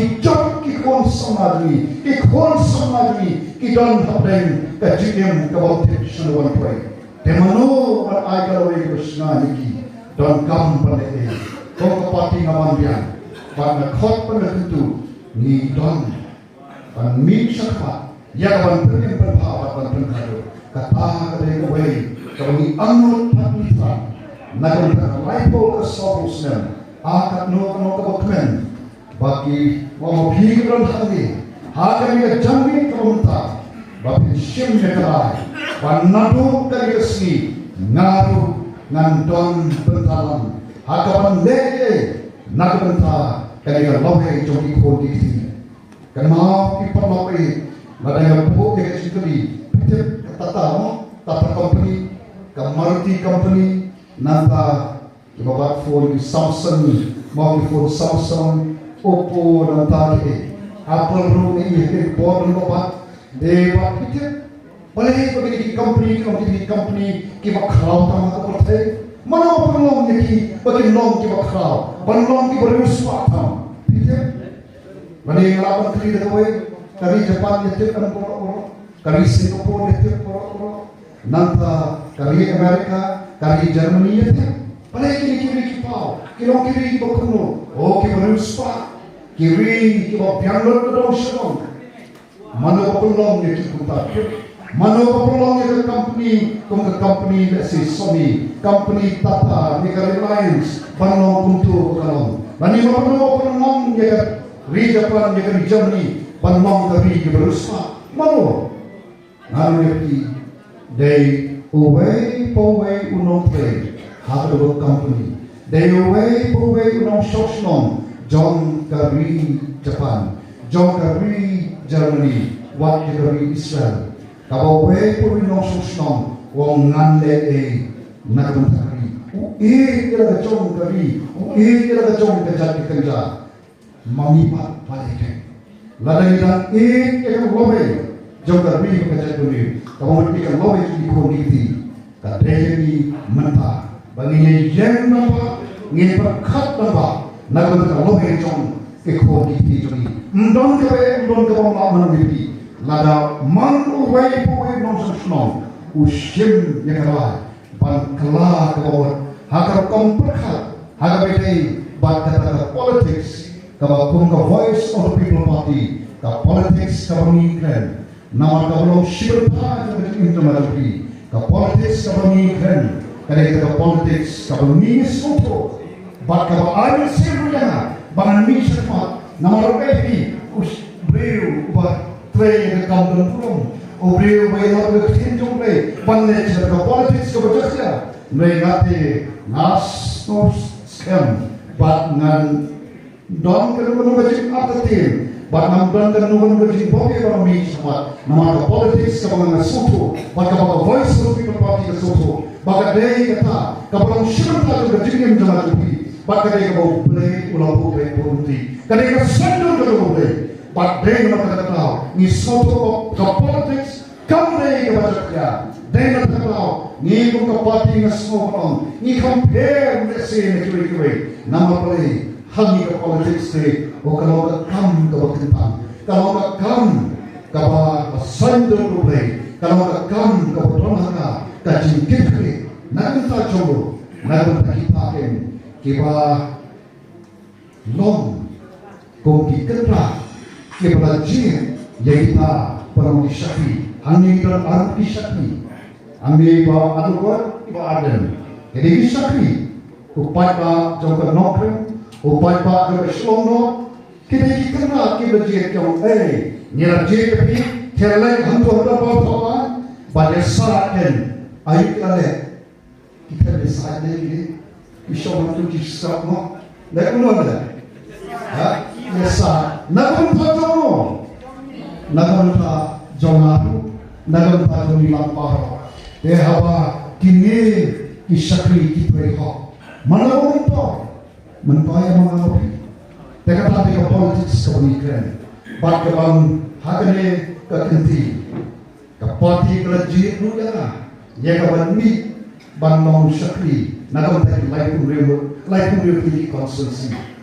bagi job kikon samajni kidon hapden kajim kabotit sunuan pray temano wan agalawe kusna niki don kam pande kong kapati ngamandian wan khot pande ni don wan mi sakha ya wan pem berbahawa wan penghado kata kadai away kami anut patisa nagon ka laipo ka sobusnem akat no kabokmen bagi wong bigron hadi hakami ka jambi kamunta bagi sim nekara wan nadu kali resmi ngaru ngandon bentalam hakaban lege nagbenta kali ka lohe jogi khodi kan mau ipalope madaya po ke sikali pitep tatamo tata company Maruti company nanta ibabat phone Samsung mobile phone Samsung Oppo nanta ke Apple room ini ke board babat dewa pitep boleh bagi company ki bakhau tama ka perte mana perlong ki bagi long ki bakhau banlong ki beruswa tam pitep mani ngalapan kri dewe kari Japan yete kan poro kari Singapore yete poro nanta kari Amerika kari Germany yete boleh kiri ki pau kilong kiri ki bakuno o ki beruswa kiri ki bapianlo do shong mana perlong ki kuta Mano perlong ke company let's say Sony, company Tata, Reliance, Banong Kuntu Kalong. Bani mano perlong ke Japan, ke Germany, Banong dari ke Berusma. Mano, nari they away unong play, hardware company. They away unong shoshnong, John Kari Japan, John Kari Germany, what Kari Israel. Kalau wei no susnong wong ngande naguntari kira gacong kari kira gacong kejat kerja mangipat palike ladai dan kira lobe jogari kejat duni kamu pikir lobe di kondisi kadeni menta banginya yen napa ngin perkat napa naguntari lobe jong ke kondisi duni ndon ke mana mimpi lada man uway puwe nonsense ushim yakara ban kala kawat hakar komperkat hakar bete bat kata politics kawat voice of the people party ka politics kawani kren nama kawalong shibata jadi intermediary ka politics kawani kren kare ka politics kawani soto bat kawa ayo seruya bangan mi sepat nama robehi us breu bat play the common room obreu way not the tinjung play one nature the politics of justice may not be nas no scam but nan don ke no bajik at the team but nan don ke no bajik bobi from me sama nama the politics of an soto but the voice of the people party the soto but day kata kapang shirta the jingim jama tupi but kade ko play ulang play punti kade ko sendo ko play but they not kata ni soto ka politics kamre ke bajakya they not kata ni ko ka party na smoke ni compare the same to nama play hangi ka politics te o kalau ka kam ka bakintang kalau ka kam ka ba sando to play kalau ka kam ka potong ka jingkit ke nanta chogo nanta kita ken kiba long ko kikra kepala jin yaita para syakhi hangi dan arab syakhi ambil bawa aduan iba aden jadi syakhi upai ba jongka nokren upai ba jongka slongno kini kena ki bejit kau nyera je tapi terlai hantu apa pada saraten ayu kale kita besar ni isyarat tu kisah mo dah kuno ada Yesa, nagunta jono, nagunta jonaru, nagunta joni lamparo. Hawa kini kisakri kitreho. Mana orang menpaya mengapi. Teka tapi ke politics keunikan. Bak kebang hakane kekenti. Ke parti kelajit nuya. Ya kawan mi ban mau sakri. Nagunta laipun real konsensi.